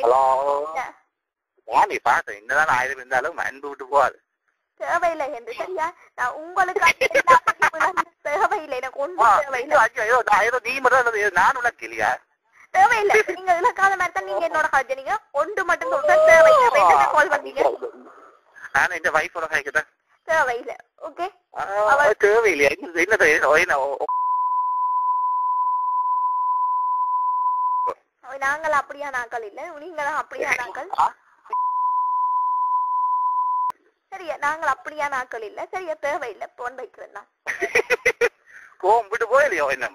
Hello நீ பாத்து என்னதான் 1000 இருந்தாலும் அன்பு விட்டு போகாது. தேவையில்லை என்று சரியா? நான் உங்களுக்கு தேவையில்லை, எனக்கு ஒன்றும் தேவையில்லை. நீ மட்டும் நான் உள்ள கேளியா? தேவையில்லை, நீங்க இலக்காத மாதிரி தான் நீங்க என்னோட காய்ச்சனீங்க. ஒன்று மட்டும் சொல்ற தேவையில்லை. கால் பண்ணீங்க. நான் இந்த வைஃபோட காய்க்கதான் தேவையில்லை. ஓகே தேவையில்லையா? நாங்கள் அப்படியா நாக்கள் இல்ல, நீங்களும் அப்படியா நாக்கள் சரியா? நாங்கள் அப்படியா நாக்கள் இல்ல சரியா? தேவையில்லை, போன் வைக்கிறேன் தான். விட்டு போயிலையோ என்ன